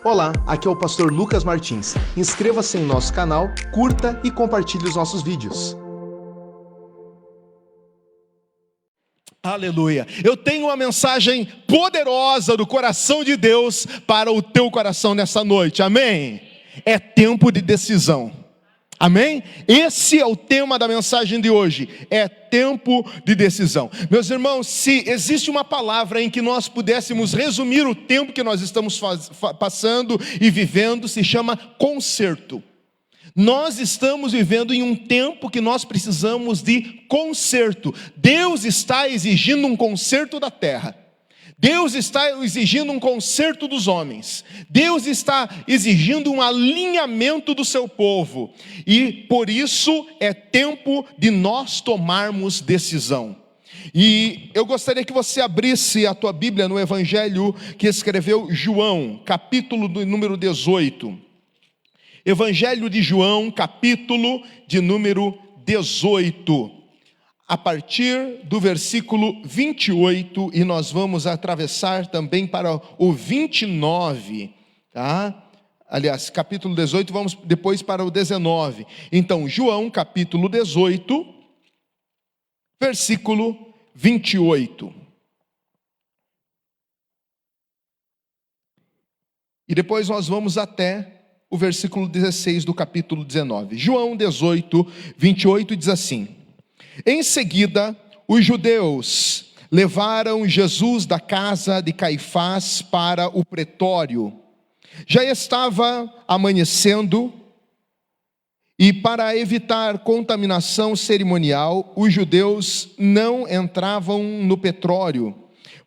Olá, aqui é o pastor Lucas Martins. Inscreva-se em nosso canal, curta e compartilhe os nossos vídeos. Aleluia. Eu tenho uma mensagem poderosa do coração de Deus para o teu coração nessa noite. Amém? É tempo de decisão. Amém? Esse é o tema da mensagem de hoje. É tempo de decisão. Meus irmãos, se existe uma palavra em que nós pudéssemos resumir o tempo que nós estamos passando e vivendo, se chama conserto. Nós estamos vivendo em um tempo que nós precisamos de conserto. Deus está exigindo um conserto da terra. Deus está exigindo um conserto dos homens. Deus está exigindo um alinhamento do seu povo. E por isso é tempo de nós tomarmos decisão. E eu gostaria que você abrisse a tua Bíblia no Evangelho que escreveu João, capítulo do número 18. Evangelho de João, capítulo de número 18. A partir do versículo 28, e nós vamos atravessar também para o 29, tá? Aliás, capítulo 18, vamos depois para o 19. Então, João, capítulo 18, versículo 28. E depois nós vamos até o versículo 16 do capítulo 19. João 18, 28 diz assim: Em seguida, os judeus levaram Jesus da casa de Caifás para o pretório. Já estava amanhecendo, e para evitar contaminação cerimonial, os judeus não entravam no pretório,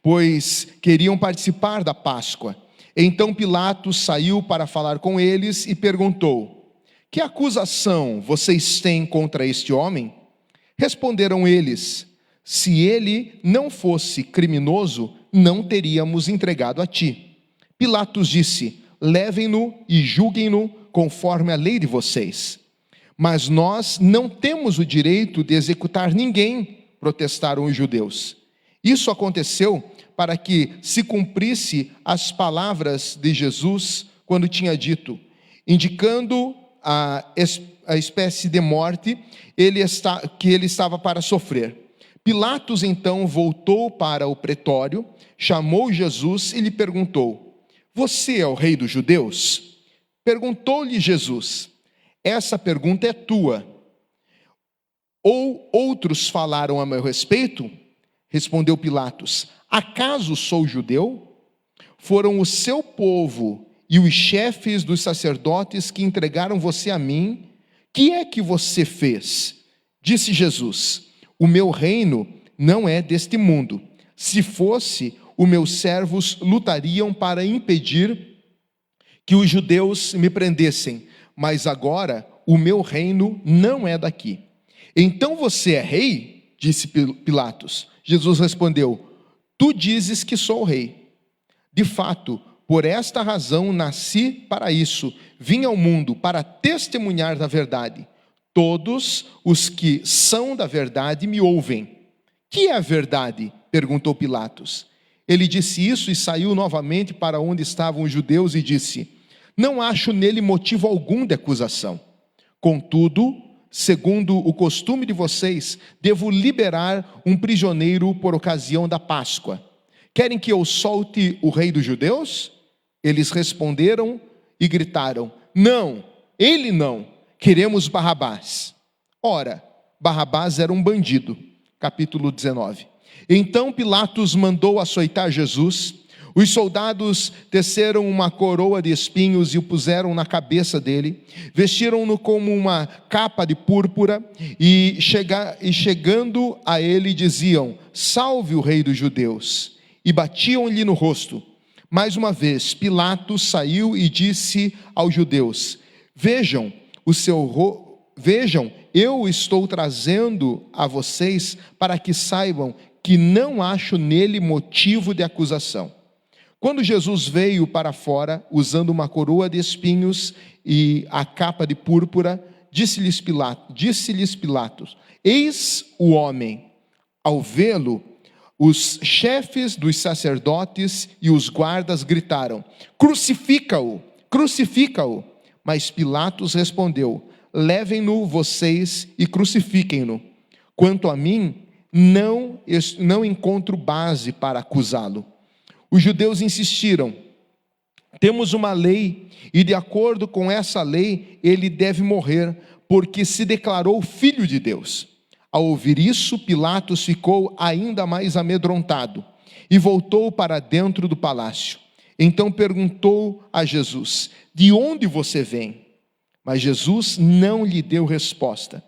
pois queriam participar da Páscoa. Então Pilatos saiu para falar com eles e perguntou: Que acusação vocês têm contra este homem? Responderam eles: Se ele não fosse criminoso, não teríamos entregado a ti. Pilatos disse: Levem-no e julguem-no conforme a lei de vocês. Mas nós não temos o direito de executar ninguém, protestaram os judeus. Isso aconteceu para que se cumprisse as palavras de Jesus quando tinha dito, indicando a espécie de morte que ele estava para sofrer. Pilatos então voltou para o pretório, chamou Jesus e lhe perguntou: Você é o rei dos judeus? Perguntou-lhe Jesus: Essa pergunta é tua. Ou outros falaram a meu respeito? Respondeu Pilatos: Acaso sou judeu? Foram o seu povo e os chefes dos sacerdotes que entregaram você a mim. Que é que você fez? Disse Jesus: O meu reino não é deste mundo. Se fosse, os meus servos lutariam para impedir que os judeus me prendessem. Mas agora o meu reino não é daqui. Então você é rei? Disse Pilatos. Jesus respondeu: Tu dizes que sou rei. De fato, por esta razão nasci para isso. Vim ao mundo para testemunhar da verdade. Todos os que são da verdade me ouvem. Que é a verdade? Perguntou Pilatos. Ele disse isso e saiu novamente para onde estavam os judeus e disse: Não acho nele motivo algum de acusação. Contudo, segundo o costume de vocês, devo liberar um prisioneiro por ocasião da Páscoa. Querem que eu solte o rei dos judeus? Eles responderam e gritaram: Não, ele não, queremos Barrabás. Ora, Barrabás era um bandido. Capítulo 19. Então Pilatos mandou açoitar Jesus. Os soldados teceram uma coroa de espinhos e o puseram na cabeça dele, vestiram-no como uma capa de púrpura e chegando a ele diziam: Salve o rei dos judeus, e batiam-lhe no rosto. Mais uma vez Pilatos saiu e disse aos judeus: Vejam, eu estou trazendo a vocês para que saibam que não acho nele motivo de acusação. Quando Jesus veio para fora, usando uma coroa de espinhos e a capa de púrpura, disse-lhes Pilatos: Eis o homem. Ao vê-lo, Os chefes dos sacerdotes e os guardas gritaram: crucifica-o, crucifica-o. Mas Pilatos respondeu: levem-no vocês e crucifiquem-no. Quanto a mim, não encontro base para acusá-lo. Os judeus insistiram: temos uma lei, e de acordo com essa lei, ele deve morrer, porque se declarou filho de Deus. Ao ouvir isso, Pilatos ficou ainda mais amedrontado e voltou para dentro do palácio. Então perguntou a Jesus: de onde você vem? Mas Jesus não lhe deu resposta.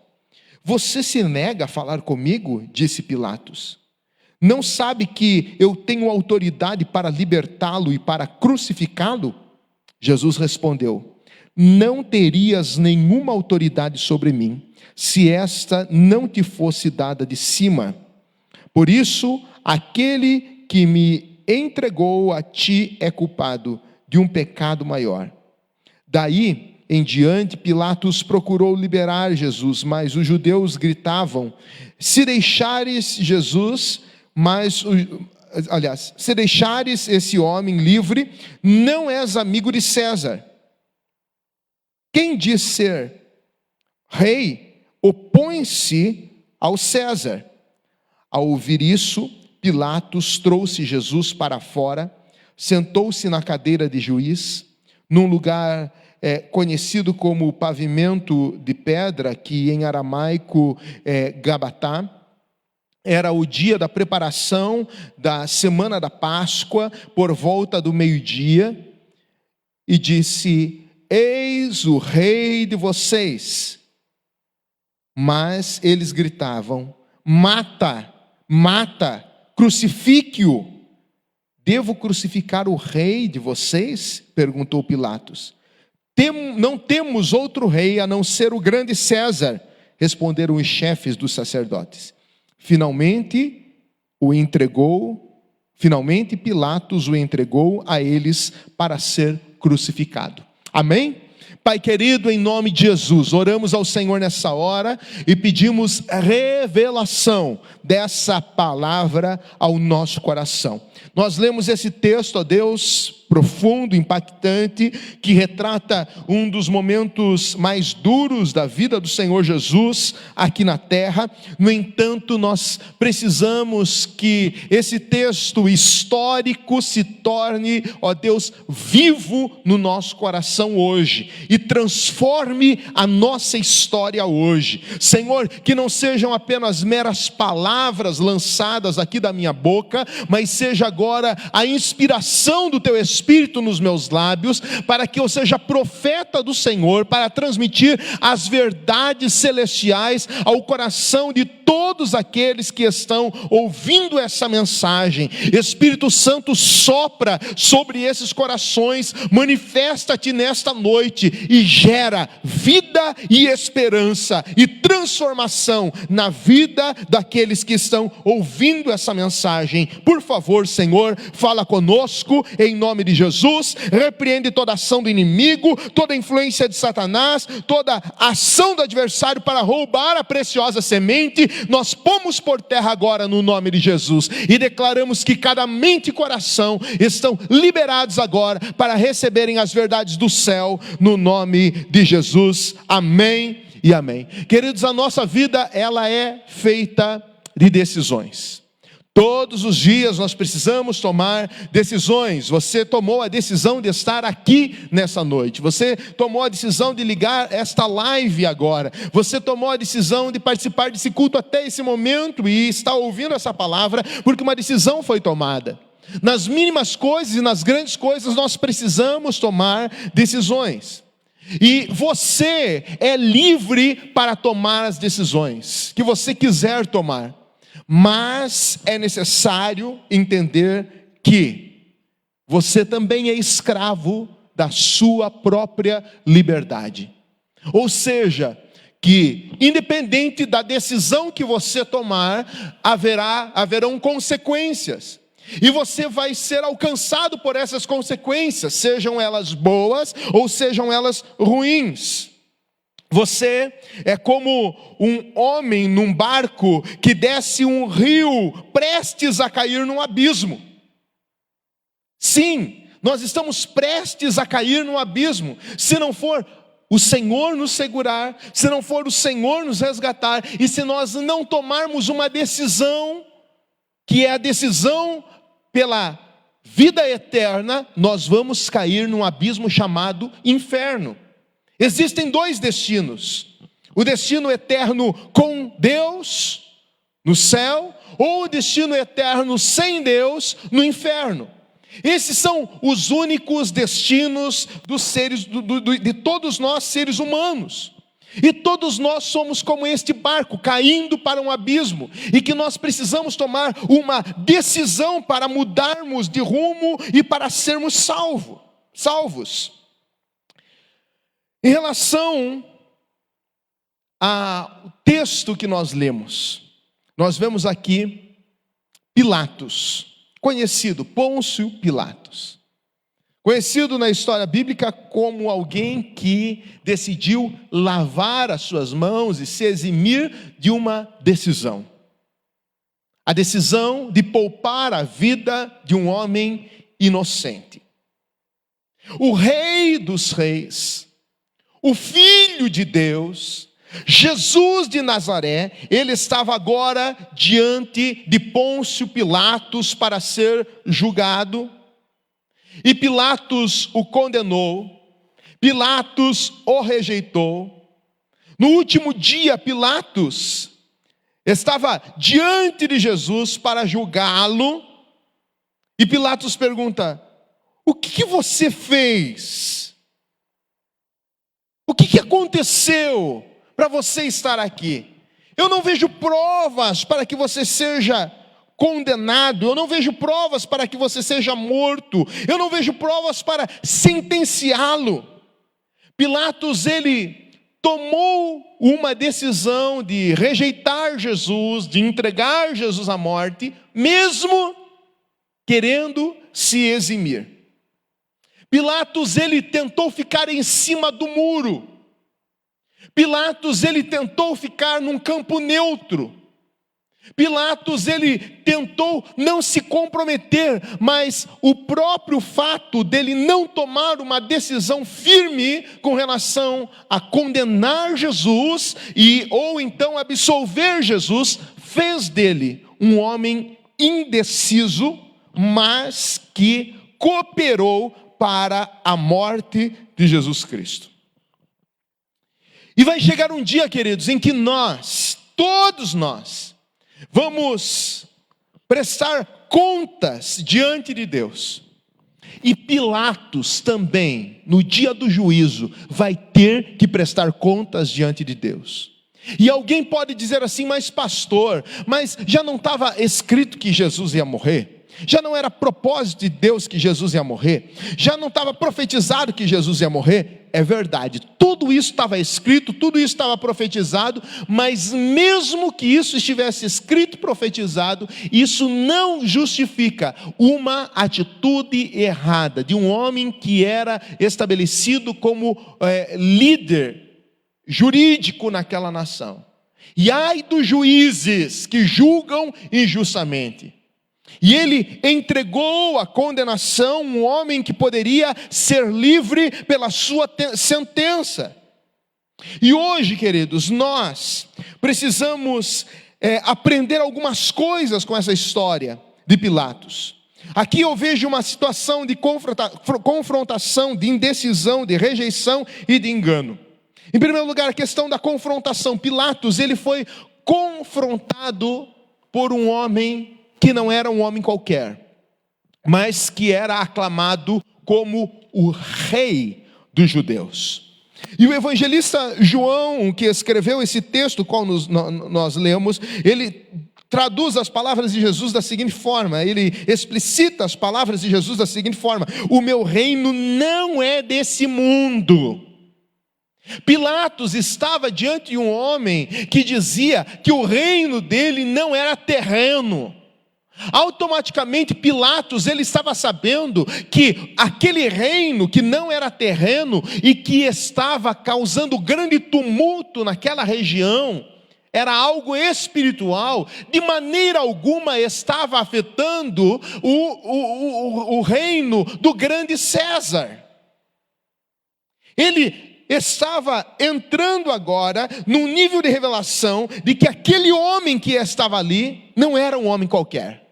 Você se nega a falar comigo? Disse Pilatos. Não sabe que eu tenho autoridade para libertá-lo e para crucificá-lo? Jesus respondeu: não terias nenhuma autoridade sobre mim, se esta não te fosse dada de cima. Por isso, aquele que me entregou a ti é culpado de um pecado maior. Daí em diante, Pilatos procurou liberar Jesus, mas os judeus gritavam: se deixares se deixares esse homem livre, não és amigo de César. Quem diz ser rei, opõe-se ao César. Ao ouvir isso, Pilatos trouxe Jesus para fora, sentou-se na cadeira de juiz, num lugar conhecido como pavimento de pedra, que em aramaico é Gabatá. Era o dia da preparação da semana da Páscoa, por volta do meio-dia, e disse: eis o rei de vocês. Mas eles gritavam: mata, mata, crucifique-o. Devo crucificar o rei de vocês? Perguntou Pilatos. Não temos outro rei a não ser o grande César, responderam os chefes dos sacerdotes. Finalmente Pilatos o entregou a eles para ser crucificado. Amém? Pai querido, em nome de Jesus, oramos ao Senhor nessa hora e pedimos revelação dessa palavra ao nosso coração. Nós lemos esse texto, ó Deus, profundo, impactante, que retrata um dos momentos mais duros da vida do Senhor Jesus aqui na terra. No entanto, nós precisamos que esse texto histórico se torne, ó Deus, vivo no nosso coração hoje e transforme a nossa história hoje. Senhor, que não sejam apenas meras palavras lançadas aqui da minha boca, mas seja agora a inspiração do Teu Espírito nos meus lábios, para que eu seja profeta do Senhor, para transmitir as verdades celestiais ao coração de todos aqueles que estão ouvindo essa mensagem. Espírito Santo, sopra sobre esses corações, manifesta-te nesta noite e gera vida e esperança e transformação na vida daqueles que estão ouvindo essa mensagem. Por favor, Senhor, fala conosco em nome de Jesus. Repreende toda ação do inimigo, toda influência de Satanás, toda ação do adversário para roubar a preciosa semente. Nós pomos por terra agora no nome de Jesus e declaramos que cada mente e coração estão liberados agora para receberem as verdades do céu no nome de Jesus. Amém e amém. Queridos, a nossa vida, ela é feita de decisões. Todos os dias nós precisamos tomar decisões. Você tomou a decisão de estar aqui nessa noite. Você tomou a decisão de ligar esta live agora. Você tomou a decisão de participar desse culto até esse momento e está ouvindo essa palavra porque uma decisão foi tomada. Nas mínimas coisas e nas grandes coisas nós precisamos tomar decisões. E você é livre para tomar as decisões que você quiser tomar. Mas é necessário entender que você também é escravo da sua própria liberdade. Ou seja, que independente da decisão que você tomar, haverão consequências. E você vai ser alcançado por essas consequências, sejam elas boas ou sejam elas ruins. Você é como um homem num barco que desce um rio prestes a cair num abismo. Sim, nós estamos prestes a cair num abismo, se não for o Senhor nos segurar, se não for o Senhor nos resgatar, e se nós não tomarmos uma decisão, que é a decisão pela vida eterna, nós vamos cair num abismo chamado inferno. Existem dois destinos: o destino eterno com Deus no céu, ou o destino eterno sem Deus no inferno. Esses são os únicos destinos dos seres, de todos nós seres humanos. E todos nós somos como este barco, caindo para um abismo, e que nós precisamos tomar uma decisão para mudarmos de rumo e para sermos salvos. Em relação ao texto que nós lemos, nós vemos aqui Pilatos, conhecido, Pôncio Pilatos, conhecido na história bíblica como alguém que decidiu lavar as suas mãos e se eximir de uma decisão. A decisão de poupar a vida de um homem inocente. O Rei dos Reis, o Filho de Deus, Jesus de Nazaré, ele estava agora diante de Pôncio Pilatos para ser julgado. E Pilatos o condenou, Pilatos o rejeitou. No último dia, Pilatos estava diante de Jesus para julgá-lo. E Pilatos pergunta: o que você fez? O que aconteceu para você estar aqui? Eu não vejo provas para que você seja condenado, eu não vejo provas para que você seja morto, eu não vejo provas para sentenciá-lo. Pilatos, ele tomou uma decisão de rejeitar Jesus, de entregar Jesus à morte, mesmo querendo se eximir. Pilatos, ele tentou ficar em cima do muro. Pilatos, ele tentou ficar num campo neutro. Pilatos, ele tentou não se comprometer, mas o próprio fato dele não tomar uma decisão firme com relação a condenar Jesus ou então absolver Jesus, fez dele um homem indeciso, mas que cooperou para a morte de Jesus Cristo. E vai chegar um dia, queridos, em que nós, todos nós, vamos prestar contas diante de Deus. E Pilatos também, no dia do juízo, vai ter que prestar contas diante de Deus. E alguém pode dizer assim: mas pastor, mas já não estava escrito que Jesus ia morrer? Já não era propósito de Deus que Jesus ia morrer? Já não estava profetizado que Jesus ia morrer? É verdade, tudo isso estava escrito, tudo isso estava profetizado, mas mesmo que isso estivesse escrito e profetizado, isso não justifica uma atitude errada de um homem que era estabelecido como líder jurídico naquela nação. E ai dos juízes que julgam injustamente. E ele entregou a condenação, um homem que poderia ser livre pela sua sentença. E hoje, queridos, nós precisamos aprender algumas coisas com essa história de Pilatos. Aqui eu vejo uma situação de confrontação, de indecisão, de rejeição e de engano. Em primeiro lugar, a questão da confrontação. Pilatos, ele foi confrontado por um homem que não era um homem qualquer, mas que era aclamado como o rei dos judeus. E o evangelista João, que escreveu esse texto, qual nós lemos, ele traduz as palavras de Jesus da seguinte forma, ele explicita as palavras de Jesus da seguinte forma: o meu reino não é desse mundo. Pilatos estava diante de um homem que dizia que o reino dele não era terreno, Automaticamente Pilatos, ele estava sabendo que aquele reino que não era terreno e que estava causando grande tumulto naquela região, era algo espiritual, de maneira alguma estava afetando o reino do grande César. Ele estava entrando agora num nível de revelação de que aquele homem que estava ali não era um homem qualquer,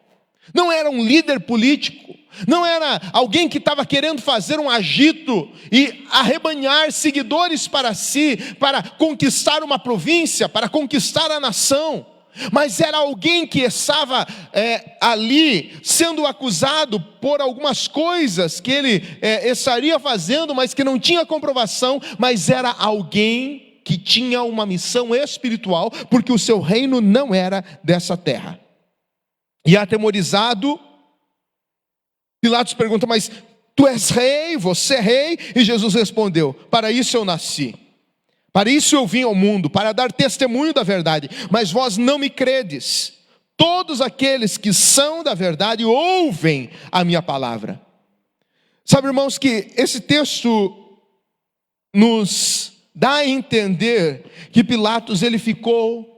não era um líder político, não era alguém que estava querendo fazer um agito e arrebanhar seguidores para si, para conquistar uma província, para conquistar a nação, mas era alguém que estava ali sendo acusado por algumas coisas que ele estaria fazendo, mas que não tinha comprovação, mas era alguém que tinha uma missão espiritual, porque o seu reino não era dessa terra. E atemorizado, Pilatos pergunta: mas tu és rei, você é rei? E Jesus respondeu: para isso eu nasci, para isso eu vim ao mundo, para dar testemunho da verdade, mas vós não me credes. Todos aqueles que são da verdade ouvem a minha palavra. Sabe, irmãos, que esse texto nos dá a entender que Pilatos, ele ficou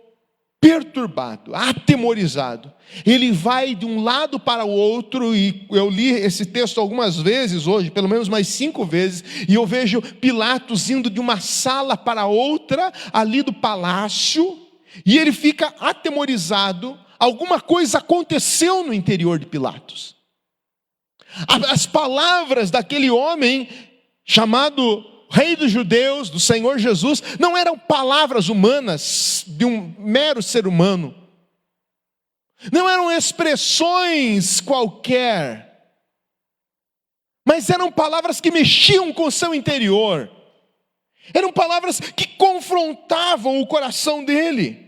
perturbado, atemorizado. Ele vai de um lado para o outro, e eu li esse texto algumas vezes hoje, pelo menos mais 5 vezes, e eu vejo Pilatos indo de uma sala para outra, ali do palácio, e ele fica atemorizado. Alguma coisa aconteceu no interior de Pilatos. As palavras daquele homem chamado Rei dos Judeus, do Senhor Jesus, não eram palavras humanas de um mero ser humano, não eram expressões qualquer, mas eram palavras que mexiam com o seu interior, eram palavras que confrontavam o coração dele.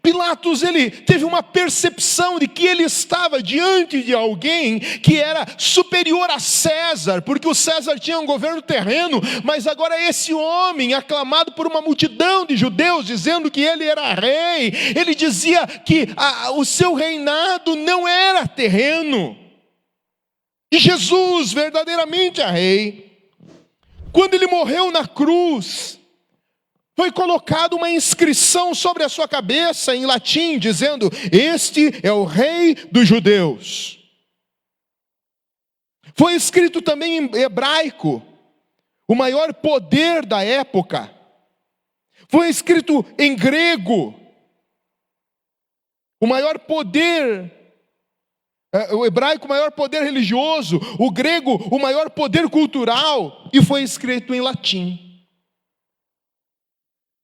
Pilatos, ele teve uma percepção de que ele estava diante de alguém que era superior a César, porque o César tinha um governo terreno, mas agora esse homem, aclamado por uma multidão de judeus, dizendo que ele era rei, ele dizia que o seu reinado não era terreno, e Jesus verdadeiramente é rei. Quando ele morreu na cruz, foi colocada uma inscrição sobre a sua cabeça em latim, dizendo: este é o Rei dos Judeus. Foi escrito também em hebraico, o maior poder da época. Foi escrito em grego, o maior poder, o hebraico, o maior poder religioso, o grego, o maior poder cultural, e foi escrito em latim,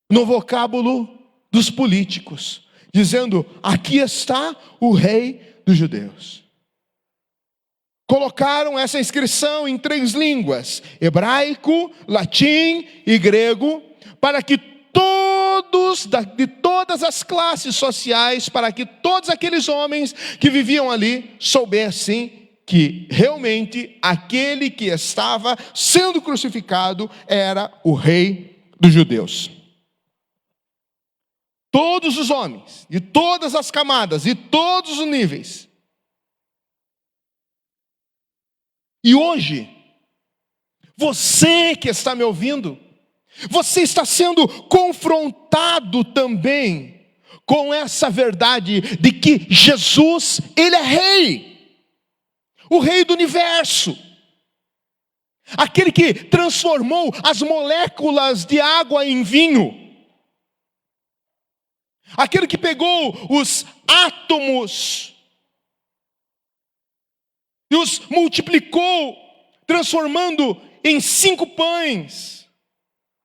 no vocábulo dos políticos, dizendo: aqui está o Rei dos Judeus. Colocaram essa inscrição em 3 línguas, hebraico, latim e grego, para que todos, de todas as classes sociais, para que todos aqueles homens que viviam ali soubessem que realmente aquele que estava sendo crucificado era o Rei dos Judeus. Todos os homens, de todas as camadas, de todos os níveis. E hoje, você que está me ouvindo, você está sendo confrontado também com essa verdade de que Jesus, ele é rei, o rei do universo, aquele que transformou as moléculas de água em vinho, aquele que pegou os átomos e os multiplicou, transformando em 5 pães.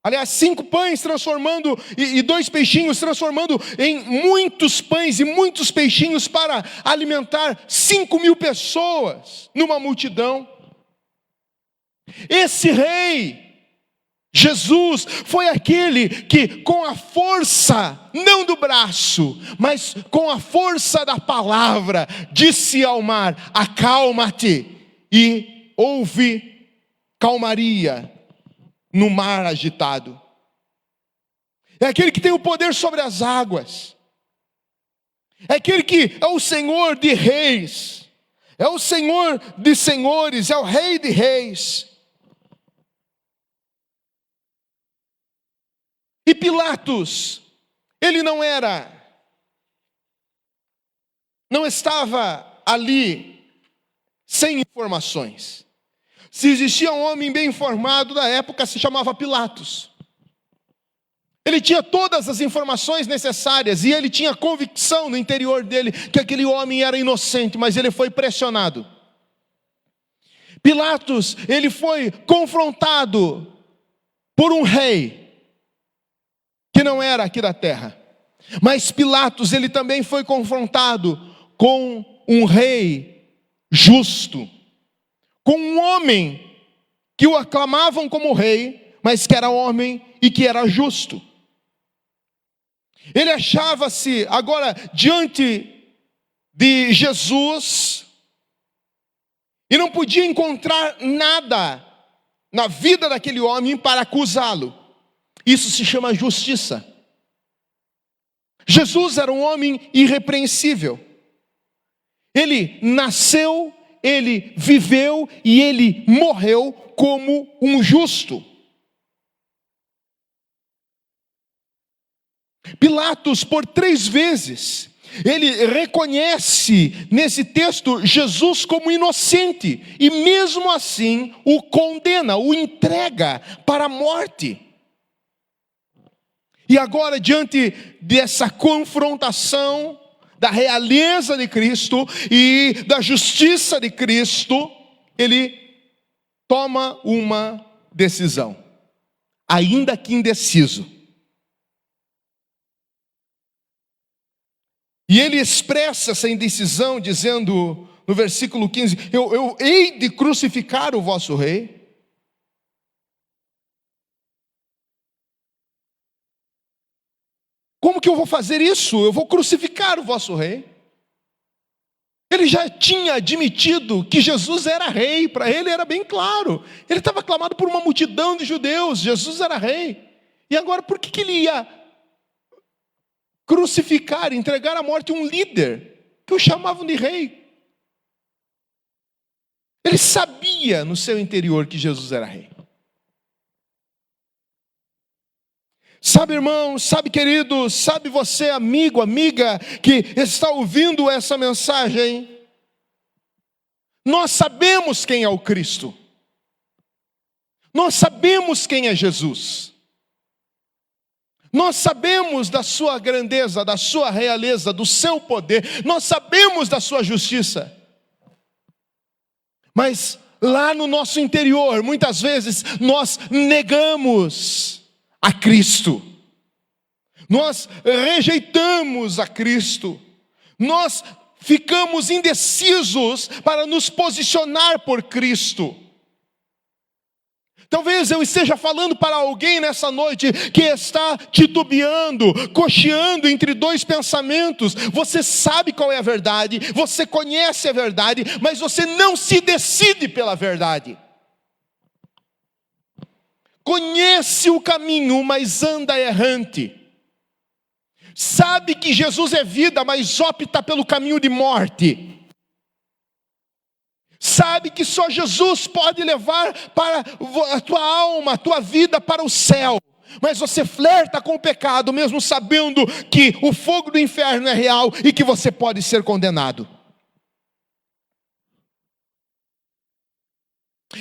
Aliás, 5 pães transformando, e 2 peixinhos, transformando em muitos pães e muitos peixinhos para alimentar 5.000 pessoas numa multidão. Esse rei, Jesus, foi aquele que com a força, não do braço, mas com a força da palavra, disse ao mar: acalma-te, e houve calmaria no mar agitado. É aquele que tem o poder sobre as águas. É aquele que é o Senhor de reis, é o Senhor de senhores, é o Rei de reis. E Pilatos, ele não estava ali sem informações. Se existia um homem bem informado da época, se chamava Pilatos. Ele tinha todas as informações necessárias e ele tinha convicção no interior dele que aquele homem era inocente, mas ele foi pressionado. Pilatos, ele foi confrontado por um rei que não era aqui da terra. Mas Pilatos, ele também foi confrontado com um rei justo, com um homem que o aclamavam como rei, mas que era homem e que era justo. Ele achava-se agora diante de Jesus e não podia encontrar nada na vida daquele homem para acusá-lo. Isso se chama justiça. Jesus era um homem irrepreensível. Ele nasceu, ele viveu e ele morreu como um justo. Pilatos, por 3 vezes, ele reconhece nesse texto Jesus como inocente e mesmo assim o condena, o entrega para a morte. E agora, diante dessa confrontação da realeza de Cristo e da justiça de Cristo, ele toma uma decisão, ainda que indeciso. E ele expressa essa indecisão dizendo no versículo 15: eu hei de crucificar o vosso rei. Como que eu vou fazer isso? Eu vou crucificar o vosso rei. Ele já tinha admitido que Jesus era rei, para ele era bem claro. Ele estava aclamado por uma multidão de judeus, Jesus era rei. E agora por que ele ia crucificar, entregar à morte um líder que o chamavam de rei? Ele sabia no seu interior que Jesus era rei. Sabe, irmão, sabe, querido, sabe você, amigo, amiga, que está ouvindo essa mensagem? Nós sabemos quem é o Cristo. Nós sabemos quem é Jesus. Nós sabemos da sua grandeza, da sua realeza, do seu poder. Nós sabemos da sua justiça. Mas lá no nosso interior, muitas vezes, nós negamos a Cristo. Nós rejeitamos a Cristo. Nós ficamos indecisos para nos posicionar por Cristo. Talvez eu esteja falando para alguém nessa noite que está titubeando, cocheando entre 2 pensamentos. Você sabe qual é a verdade, você conhece a verdade, mas você não se decide pela verdade. Conhece o caminho, mas anda errante. Sabe que Jesus é vida, mas opta pelo caminho de morte. Sabe que só Jesus pode levar para a tua alma, a tua vida para o céu. Mas você flerta com o pecado, mesmo sabendo que o fogo do inferno é real e que você pode ser condenado.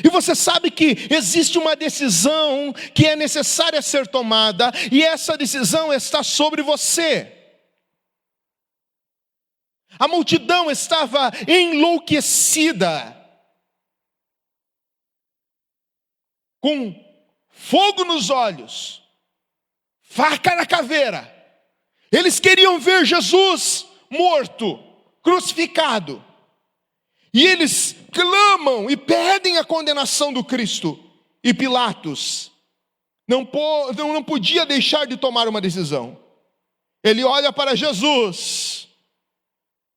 E você sabe que existe uma decisão que é necessária ser tomada, e essa decisão está sobre você. A multidão estava enlouquecida, com fogo nos olhos, faca na caveira. Eles queriam ver Jesus morto, crucificado. E eles clamam e pedem a condenação do Cristo. E Pilatos não podia deixar de tomar uma decisão. Ele olha para Jesus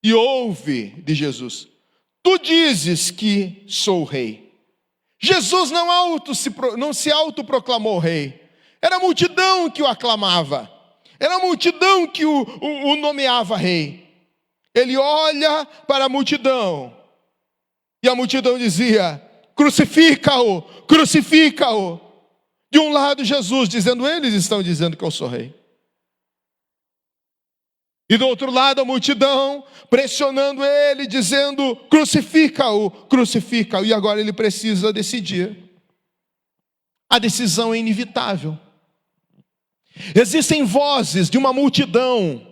e ouve de Jesus: tu dizes que sou rei. Jesus não se autoproclamou rei. Era a multidão que o aclamava. Era a multidão que o nomeava rei. Ele olha para a multidão, e a multidão dizia: crucifica-o, crucifica-o. De um lado Jesus dizendo: eles estão dizendo que eu sou rei. E do outro lado a multidão pressionando ele, dizendo: crucifica-o, crucifica-o. E agora ele precisa decidir. A decisão é inevitável. Existem vozes de uma multidão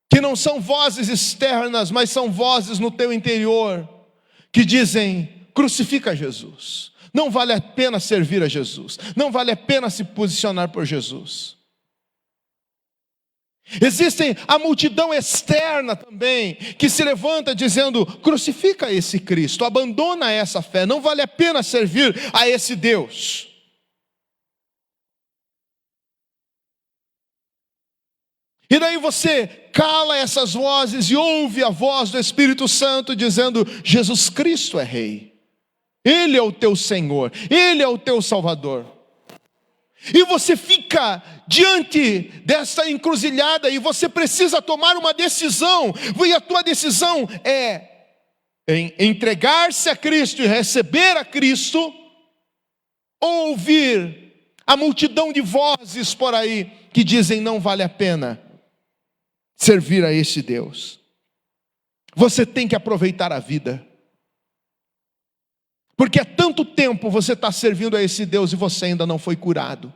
que não são vozes externas, mas são vozes no teu interior, que dizem: crucifica Jesus. Não vale a pena servir a Jesus. Não vale a pena se posicionar por Jesus. Existem a multidão externa também, que se levanta dizendo: crucifica esse Cristo, abandona essa fé, não vale a pena servir a esse Deus. E daí você cala essas vozes e ouve a voz do Espírito Santo dizendo: Jesus Cristo é Rei. Ele é o teu Senhor, Ele é o teu Salvador. E você fica diante dessa encruzilhada e você precisa tomar uma decisão. E a tua decisão é em entregar-se a Cristo e receber a Cristo, ou ouvir a multidão de vozes por aí que dizem: não vale a pena servir a esse Deus. Você tem que aproveitar a vida. Porque há tanto tempo você está servindo a esse Deus e você ainda não foi curado.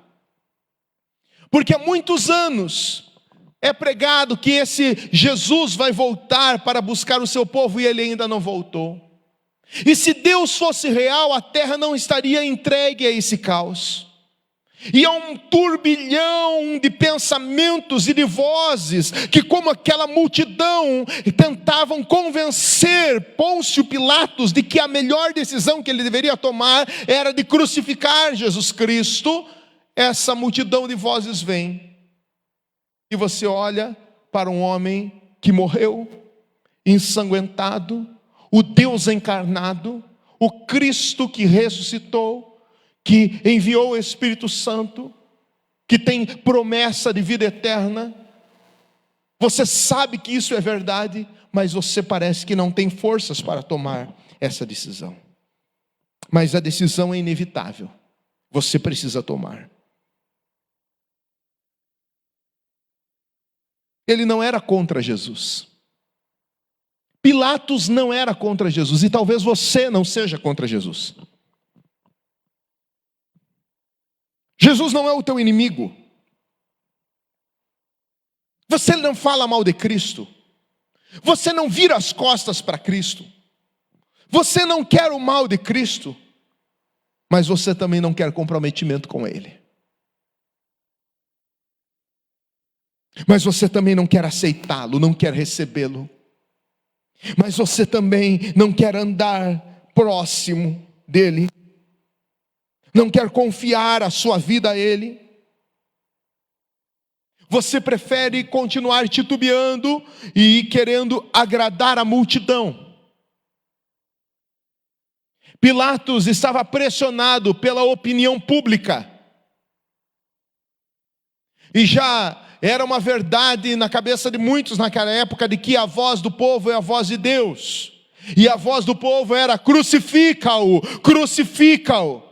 Porque há muitos anos é pregado que esse Jesus vai voltar para buscar o seu povo e ele ainda não voltou. E se Deus fosse real, a terra não estaria entregue a esse caos. E há um turbilhão de pensamentos e de vozes que, como aquela multidão, tentavam convencer Pôncio Pilatos de que a melhor decisão que ele deveria tomar era de crucificar Jesus Cristo. Essa multidão de vozes vem, e você olha para um homem que morreu, ensanguentado, o Deus encarnado, o Cristo que ressuscitou, que enviou o Espírito Santo, que tem promessa de vida eterna. Você sabe que isso é verdade, mas você parece que não tem forças para tomar essa decisão. Mas a decisão é inevitável, você precisa tomar. Ele não era contra Jesus. Pilatos não era contra Jesus, e talvez você não seja contra Jesus. Jesus não é o teu inimigo. Você não fala mal de Cristo. Você não vira as costas para Cristo. Você não quer o mal de Cristo, mas você também não quer comprometimento com Ele. Mas você também não quer aceitá-lo, não quer recebê-lo. Mas você também não quer andar próximo dele. Não quer confiar a sua vida a Ele. Você prefere continuar titubeando e querendo agradar a multidão. Pilatos estava pressionado pela opinião pública. E já era uma verdade na cabeça de muitos naquela época de que a voz do povo é a voz de Deus. E a voz do povo era: crucifica-o, crucifica-o.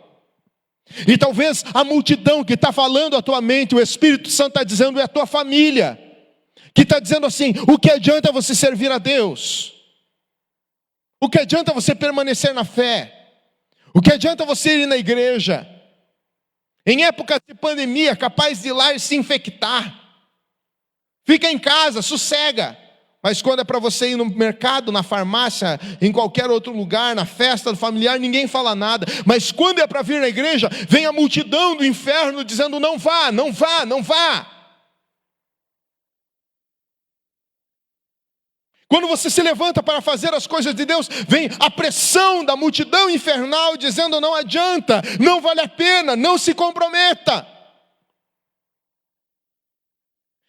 E talvez a multidão que está falando a tua mente, o Espírito Santo está dizendo, é a tua família, que está dizendo assim: o que adianta você servir a Deus? O que adianta você permanecer na fé? O que adianta você ir na igreja? Em época de pandemia, capaz de ir lá e se infectar. Fica em casa, sossega. Mas quando é para você ir no mercado, na farmácia, em qualquer outro lugar, na festa do familiar, ninguém fala nada. Mas quando é para vir na igreja, vem a multidão do inferno dizendo: não vá, não vá, não vá. Quando você se levanta para fazer as coisas de Deus, vem a pressão da multidão infernal dizendo: não adianta, não vale a pena, não se comprometa.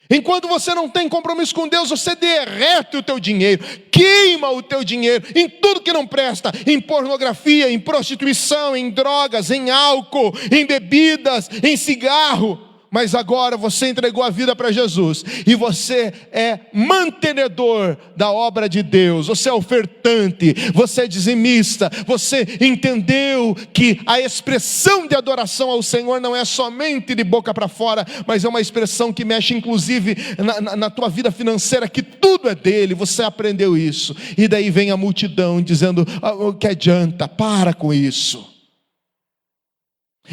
Enquanto você não tem compromisso com Deus, você derrete o teu dinheiro, queima o teu dinheiro em tudo que não presta, em pornografia, em prostituição, em drogas, em álcool, em bebidas, em cigarro. mas agora você entregou a vida para Jesus, e você é mantenedor da obra de Deus, você é ofertante, você é dizimista, você entendeu que a expressão de adoração ao Senhor não é somente de boca para fora, mas é uma expressão que mexe inclusive na tua vida financeira, que tudo é dele, você aprendeu isso, e daí vem a multidão dizendo, o que adianta, para com isso.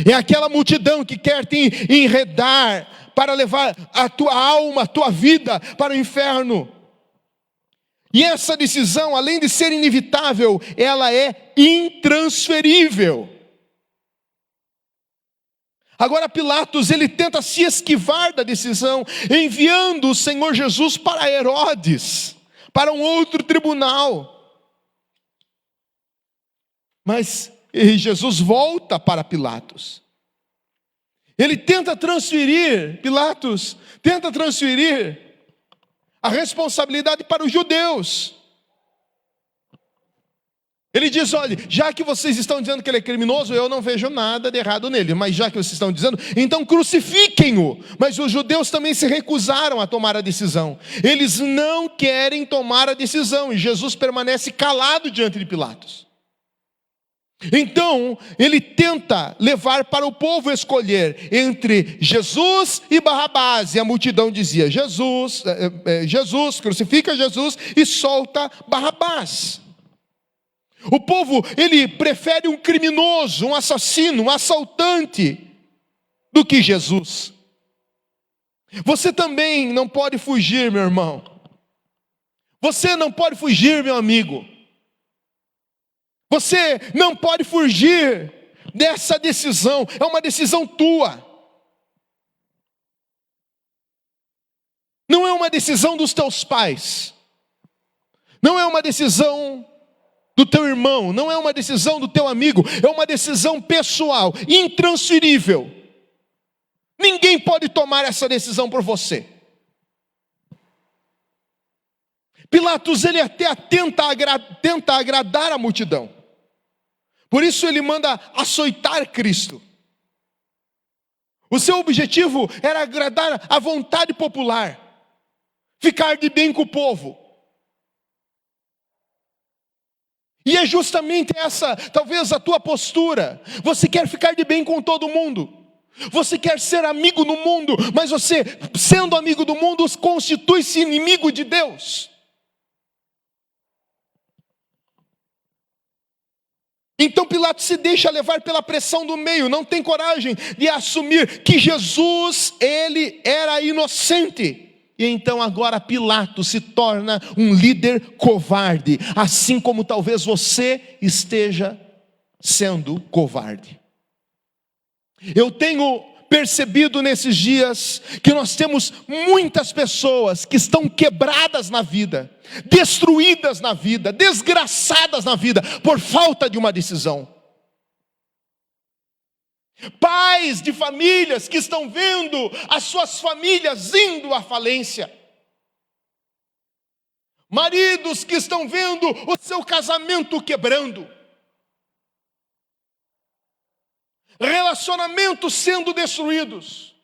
É aquela multidão que quer te enredar para levar a tua alma, a tua vida para o inferno. E essa decisão, além de ser inevitável, ela é intransferível. Agora Pilatos, ele tenta se esquivar da decisão, enviando o Senhor Jesus para Herodes, para um outro tribunal. Mas Jesus volta para Pilatos. Ele tenta transferir, Pilatos tenta transferir a responsabilidade para os judeus. Ele diz, olha, já que vocês estão dizendo que ele é criminoso, eu não vejo nada de errado nele, mas já que vocês estão dizendo, então crucifiquem-o. Mas os judeus também se recusaram a tomar a decisão. Eles não querem tomar a decisão, e Jesus permanece calado diante de Pilatos. Então, ele tenta levar para o povo escolher entre Jesus e Barrabás, e a multidão dizia, Jesus, crucifica Jesus e solta Barrabás. O povo, ele prefere um criminoso, um assassino, um assaltante, do que Jesus. Você também não pode fugir, meu irmão. Você não pode fugir, meu amigo. Você não pode fugir dessa decisão, é uma decisão tua. Não é uma decisão dos teus pais, não é uma decisão do teu irmão, não é uma decisão do teu amigo, é uma decisão pessoal, intransferível. Ninguém pode tomar essa decisão por você. Pilatos, ele até tenta agradar a multidão. Por isso ele manda açoitar Cristo. O seu objetivo era agradar a vontade popular, ficar de bem com o povo. E é justamente essa, talvez, a tua postura. Você quer ficar de bem com todo mundo. Você quer ser amigo do mundo, mas você, sendo amigo do mundo, constitui-se inimigo de Deus. Então Pilatos se deixa levar pela pressão do meio, não tem coragem de assumir que Jesus, ele era inocente. E então agora Pilatos se torna um líder covarde, assim como talvez você esteja sendo covarde. Eu tenho percebido nesses dias que nós temos muitas pessoas que estão quebradas na vida, destruídas na vida, desgraçadas na vida, por falta de uma decisão. Pais de famílias que estão vendo as suas famílias indo à falência. Maridos que estão vendo o seu casamento quebrando. Relacionamentos sendo destruídos.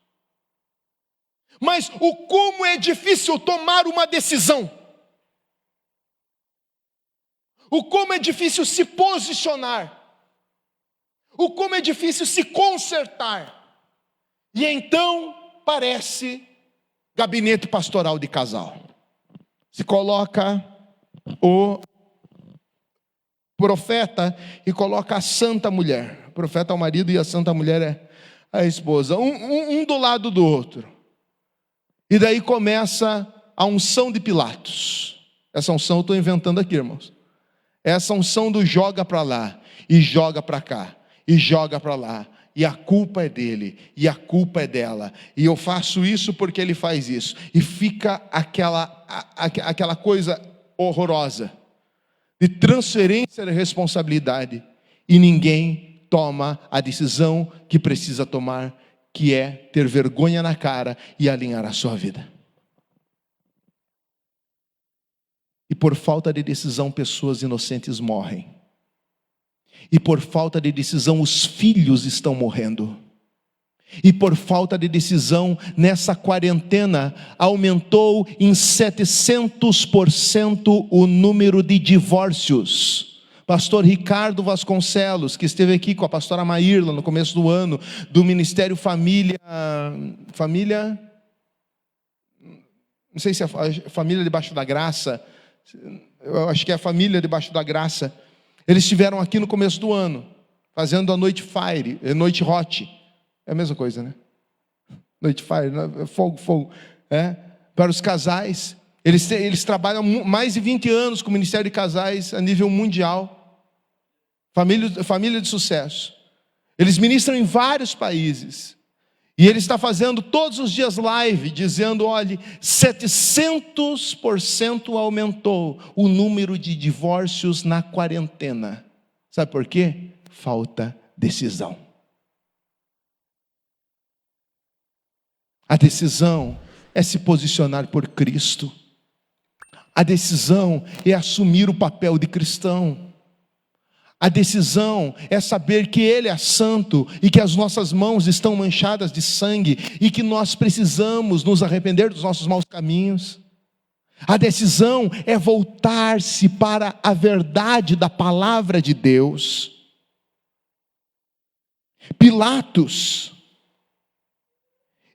Mas o como é difícil tomar uma decisão. O como é difícil se posicionar. O como é difícil se consertar. E então parece gabinete pastoral de casal. Se coloca o profeta e coloca a santa mulher. O profeta é o marido e a santa mulher é a esposa. Um do lado do outro. E daí começa a unção de Pilatos. Essa unção eu estou inventando aqui, irmãos. Essa unção do joga para lá e joga para cá. E joga para lá, e a culpa é dele, e a culpa é dela, e eu faço isso porque ele faz isso, e fica aquela coisa horrorosa, de transferência de responsabilidade, e ninguém toma a decisão que precisa tomar, que é ter vergonha na cara e alinhar a sua vida. E por falta de decisão, pessoas inocentes morrem. E por falta de decisão, os filhos estão morrendo. E por falta de decisão, nessa quarentena, aumentou em 700% o número de divórcios. Pastor Ricardo Vasconcelos, que esteve aqui com a pastora Maírla no começo do ano, do Ministério Família, não sei se é a Família Debaixo da Graça, eu acho que é a Família Debaixo da Graça. Eles estiveram aqui no começo do ano, fazendo a Noite Fire, Noite Hot. É a mesma coisa, né? Noite Fire, fogo. Para os casais. Eles trabalham mais de 20 anos com o Ministério de Casais a nível mundial. Família de sucesso. Eles ministram em vários países. E ele está fazendo todos os dias live, dizendo, olha, 700% aumentou o número de divórcios na quarentena. Sabe por quê? Falta decisão. A decisão é se posicionar por Cristo. A decisão é assumir o papel de cristão. A decisão é saber que Ele é santo e que as nossas mãos estão manchadas de sangue e que nós precisamos nos arrepender dos nossos maus caminhos. A decisão é voltar-se para a verdade da palavra de Deus. Pilatos,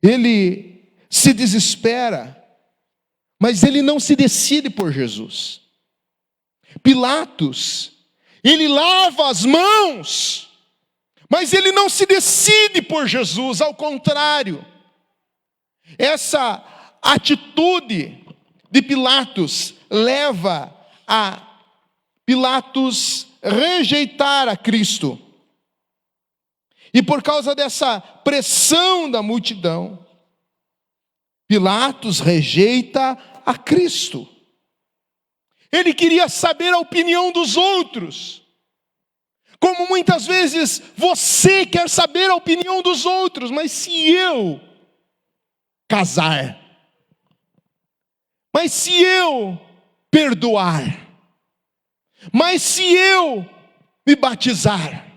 ele se desespera, mas ele não se decide por Jesus. Pilatos, ele lava as mãos, mas ele não se decide por Jesus, ao contrário. Essa atitude de Pilatos leva a Pilatos rejeitar a Cristo. E por causa dessa pressão da multidão, Pilatos rejeita a Cristo. Ele queria saber a opinião dos outros. Como muitas vezes você quer saber a opinião dos outros, mas se eu casar, mas se eu perdoar, mas se eu me batizar,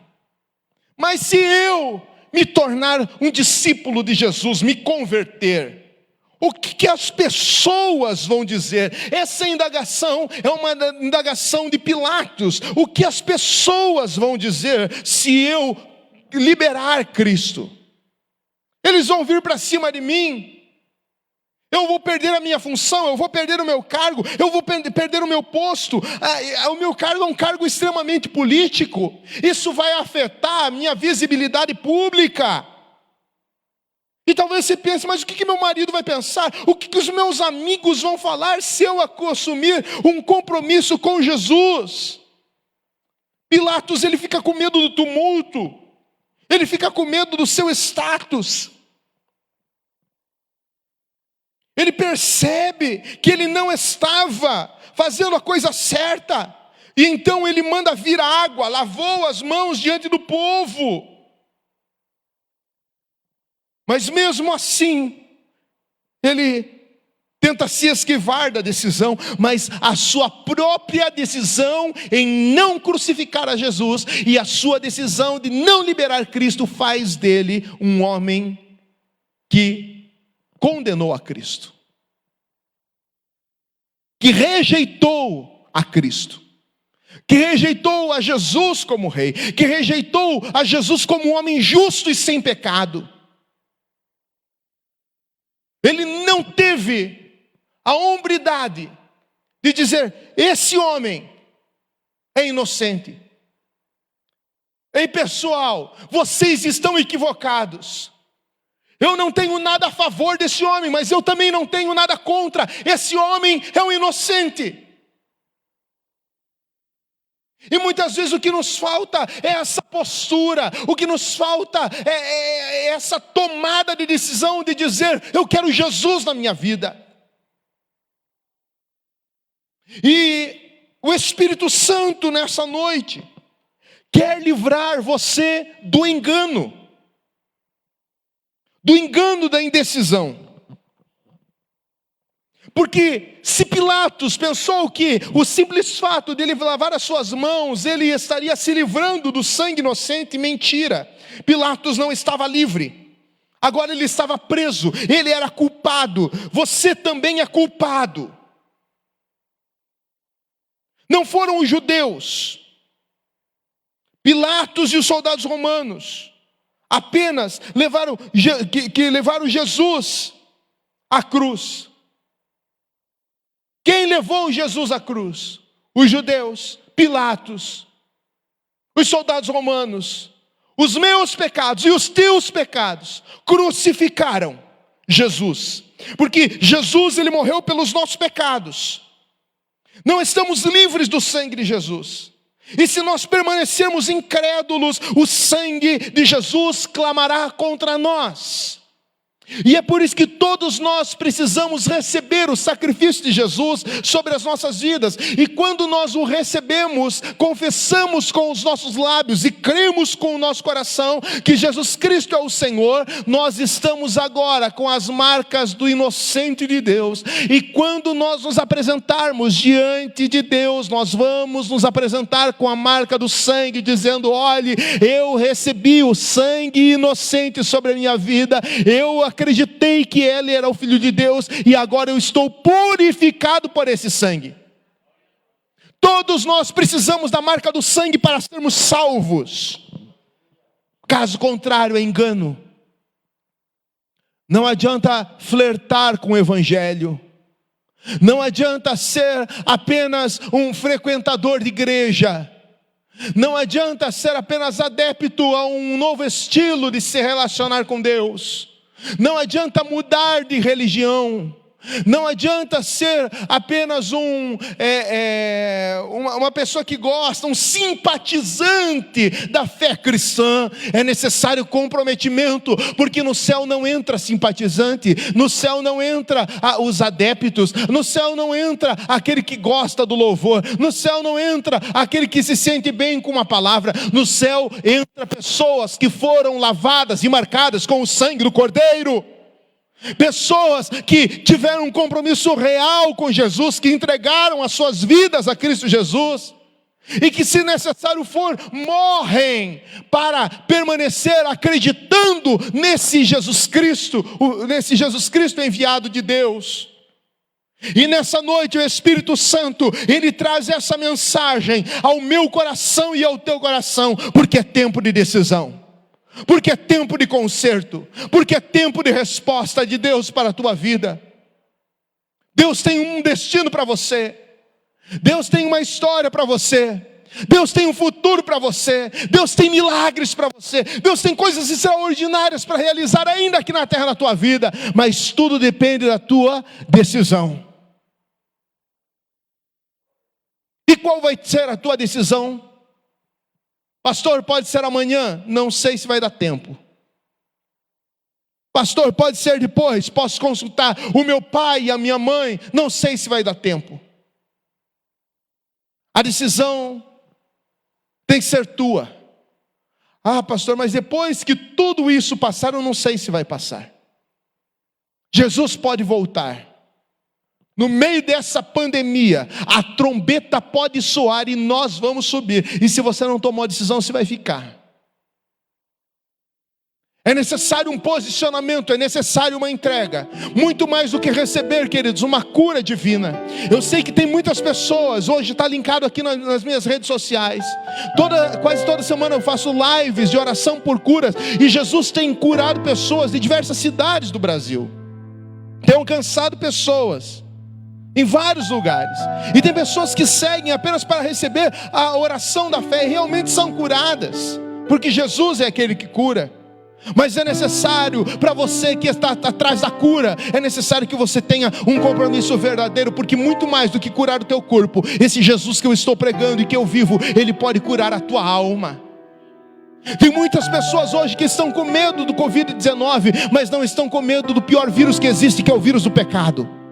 mas se eu me tornar um discípulo de Jesus, me converter, o que as pessoas vão dizer? Essa indagação é uma indagação de Pilatos. O que as pessoas vão dizer se eu liberar Cristo? Eles vão vir para cima de mim. Eu vou perder a minha função, eu vou perder o meu cargo, eu vou perder o meu posto. O meu cargo é um cargo extremamente político. Isso vai afetar a minha visibilidade pública. E talvez você pense, mas o que meu marido vai pensar? O que os meus amigos vão falar se eu assumir um compromisso com Jesus? Pilatos, ele fica com medo do tumulto. Ele fica com medo do seu status. Ele percebe que ele não estava fazendo a coisa certa. E então ele manda vir água, lavou as mãos diante do povo. Mas mesmo assim, ele tenta se esquivar da decisão, mas a sua própria decisão em não crucificar a Jesus e a sua decisão de não liberar Cristo faz dele um homem que condenou a Cristo, que rejeitou a Cristo, que rejeitou a Jesus como rei, que rejeitou a Jesus como um homem justo e sem pecado. Ele não teve a hombridade de dizer, esse homem é inocente. Ei, pessoal, vocês estão equivocados. Eu não tenho nada a favor desse homem, mas eu também não tenho nada contra. Esse homem é um inocente. E muitas vezes o que nos falta é essa postura, o que nos falta é essa tomada de decisão de dizer, eu quero Jesus na minha vida. E o Espírito Santo nessa noite quer livrar você do engano da indecisão. Porque se Pilatos pensou que o simples fato de ele lavar as suas mãos, ele estaria se livrando do sangue inocente, mentira. Pilatos não estava livre. Agora ele estava preso, ele era culpado. Você também é culpado. Não foram os judeus, Pilatos e os soldados romanos, apenas levaram Jesus à cruz. Quem levou Jesus à cruz? Os judeus, Pilatos, os soldados romanos. Os meus pecados e os teus pecados crucificaram Jesus. Porque Jesus, ele morreu pelos nossos pecados. Não estamos livres do sangue de Jesus. E se nós permanecermos incrédulos, o sangue de Jesus clamará contra nós. E é por isso que todos nós precisamos receber o sacrifício de Jesus sobre as nossas vidas. E quando nós o recebemos, confessamos com os nossos lábios e cremos com o nosso coração que Jesus Cristo é o Senhor, nós estamos agora com as marcas do inocente de Deus. E quando nós nos apresentarmos diante de Deus, nós vamos nos apresentar com a marca do sangue, dizendo: olhe, eu recebi o sangue inocente sobre a minha vida, eu acreditei que Ele era o Filho de Deus, e agora eu estou purificado por esse sangue. Todos nós precisamos da marca do sangue para sermos salvos. Caso contrário, é engano. Não adianta flertar com o Evangelho. Não adianta ser apenas um frequentador de igreja. Não adianta ser apenas adepto a um novo estilo de se relacionar com Deus. Não adianta mudar de religião. Não adianta ser apenas uma pessoa que gosta, um simpatizante da fé cristã. É necessário comprometimento, porque no céu não entra simpatizante, no céu não entra os adeptos, no céu não entra aquele que gosta do louvor, no céu não entra aquele que se sente bem com uma palavra. No céu entra pessoas que foram lavadas e marcadas com o sangue do Cordeiro. Pessoas que tiveram um compromisso real com Jesus, que entregaram as suas vidas a Cristo Jesus, e que, se necessário for, morrem para permanecer acreditando nesse Jesus Cristo enviado de Deus. E nessa noite o Espírito Santo, Ele traz essa mensagem ao meu coração e ao teu coração, porque é tempo de decisão. Porque é tempo de conserto, porque é tempo de resposta de Deus para a tua vida. Deus tem um destino para você, Deus tem uma história para você, Deus tem um futuro para você, Deus tem milagres para você, Deus tem coisas extraordinárias para realizar ainda aqui na terra na tua vida, mas tudo depende da tua decisão. E qual vai ser a tua decisão? Pastor, pode ser amanhã? Não sei se vai dar tempo. Pastor, pode ser depois? Posso consultar o meu pai e a minha mãe? Não sei se vai dar tempo. A decisão tem que ser tua. Ah, pastor, mas depois que tudo isso passar, eu não sei se vai passar. Jesus pode voltar. No meio dessa pandemia, a trombeta pode soar e nós vamos subir. E se você não tomou a decisão, você vai ficar. É necessário um posicionamento, é necessário uma entrega. Muito mais do que receber, queridos, uma cura divina. Eu sei que tem muitas pessoas, hoje está linkado aqui nas minhas redes sociais. Quase toda semana eu faço lives de oração por curas. E Jesus tem curado pessoas de diversas cidades do Brasil. Tem alcançado pessoas em vários lugares. E tem pessoas que seguem apenas para receber a oração da fé e realmente são curadas, porque Jesus é aquele que cura. Mas é necessário, para você que está atrás da cura, é necessário que você tenha um compromisso verdadeiro, porque muito mais do que curar o teu corpo, esse Jesus que eu estou pregando e que eu vivo, Ele pode curar a tua alma. Tem muitas pessoas hoje que estão com medo do Covid-19, mas não estão com medo do pior vírus que existe, que é o vírus do pecado.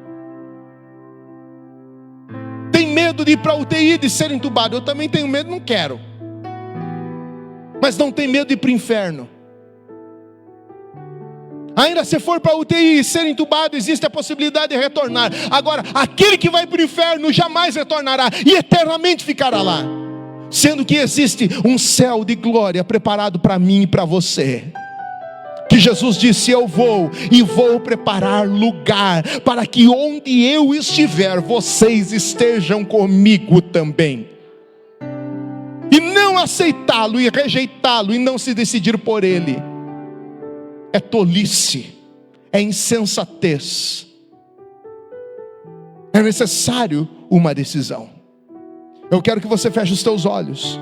Tem medo de ir para a UTI, de ser entubado. Eu também tenho medo, não quero. Mas não tem medo de ir para o inferno. Ainda se for para a UTI e ser entubado, existe a possibilidade de retornar. Agora, aquele que vai para o inferno jamais retornará e eternamente ficará lá. Sendo que existe um céu de glória preparado para mim e para você. que Jesus disse: eu vou e vou preparar lugar para que onde eu estiver, vocês estejam comigo também. E não aceitá-lo e rejeitá-lo e não se decidir por ele é tolice, é insensatez. É necessário uma decisão. Eu quero que você feche os teus olhos.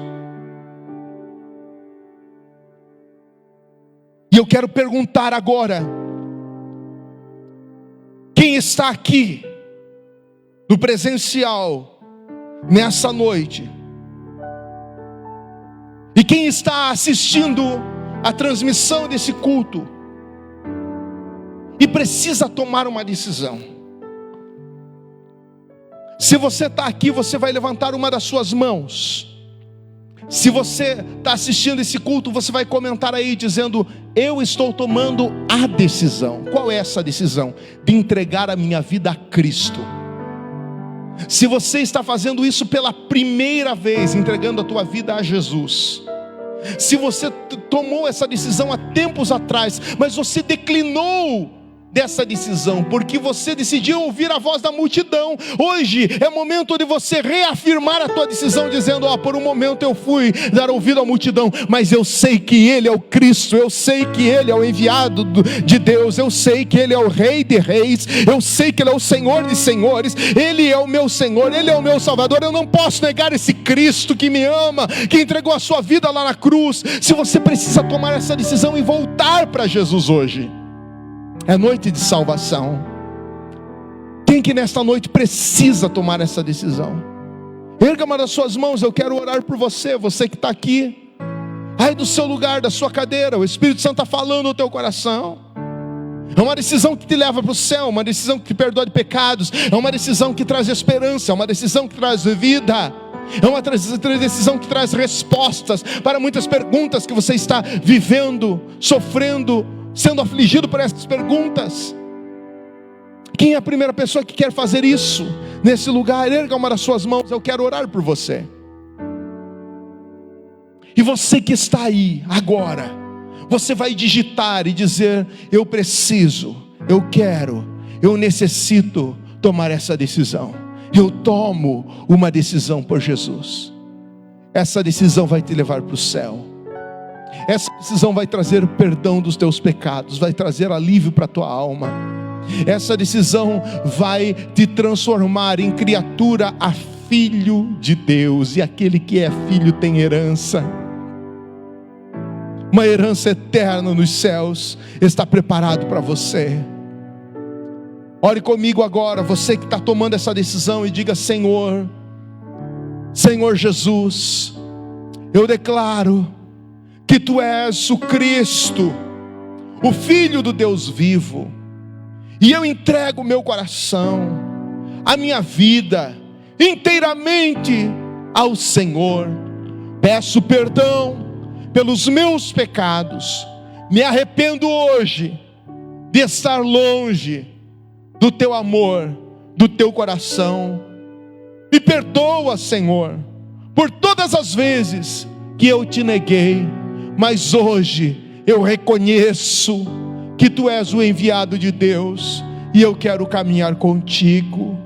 E eu quero perguntar agora: quem está aqui no presencial nessa noite? E quem está assistindo a transmissão desse culto e precisa tomar uma decisão? Se você está aqui, você vai levantar uma das suas mãos. Se você está assistindo esse culto, você vai comentar aí dizendo: eu estou tomando a decisão. Qual é essa decisão? De entregar a minha vida a Cristo. Se você está fazendo isso pela primeira vez, entregando a tua vida a Jesus. Se você tomou essa decisão há tempos atrás, mas você declinou dessa decisão, porque você decidiu ouvir a voz da multidão. Hoje é momento de você reafirmar a tua decisão, dizendo: por um momento eu fui dar ouvido à multidão, mas eu sei que Ele é o Cristo, eu sei que Ele é o enviado de Deus, eu sei que Ele é o Rei de Reis, eu sei que Ele é o Senhor de Senhores, Ele é o meu Senhor, Ele é o meu Salvador. Eu não posso negar esse Cristo que me ama, que entregou a sua vida lá na cruz. Se você precisa tomar essa decisão e voltar para Jesus hoje, é noite de salvação. Quem que nesta noite precisa tomar essa decisão? Erga uma das suas mãos, eu quero orar por você. Você que está aqui, aí do seu lugar, da sua cadeira, o Espírito Santo está falando no teu coração. É uma decisão que te leva para o céu, uma decisão que te perdoa de pecados, é uma decisão que traz esperança, é uma decisão que traz vida, é uma decisão que traz respostas para muitas perguntas que você está vivendo, sofrendo, sendo afligido por essas perguntas. Quem é a primeira pessoa que quer fazer isso nesse lugar? Erga uma das suas mãos, eu quero orar por você. E você que está aí agora, você vai digitar e dizer: eu preciso, eu quero, eu necessito tomar essa decisão. Eu tomo uma decisão por Jesus. Essa decisão vai te levar para o céu. Essa decisão vai trazer o perdão dos teus pecados, vai trazer alívio para a tua alma. Essa decisão vai te transformar em criatura a filho de Deus. E aquele que é filho tem herança. Uma herança eterna nos céus está preparado para você. Ore comigo agora, você que está tomando essa decisão, e diga: Senhor, Senhor Jesus, eu declaro que Tu és o Cristo, o Filho do Deus vivo, e eu entrego o meu coração, a minha vida, inteiramente ao Senhor. Peço perdão pelos meus pecados, me arrependo hoje de estar longe do Teu amor, do Teu coração. Me perdoa, Senhor, por todas as vezes que eu Te neguei, mas hoje eu reconheço que Tu és o enviado de Deus, e eu quero caminhar contigo.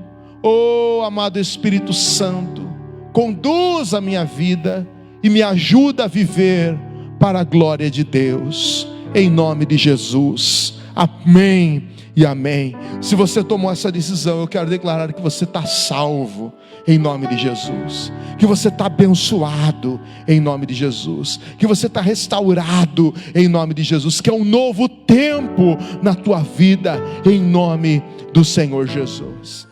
Oh, amado Espírito Santo, conduz a minha vida e me ajuda a viver para a glória de Deus, em nome de Jesus, amém e amém. Se você tomou essa decisão, eu quero declarar que você está salvo, em nome de Jesus, que você está abençoado, em nome de Jesus, que você está restaurado, em nome de Jesus, que é um novo tempo na tua vida, em nome do Senhor Jesus.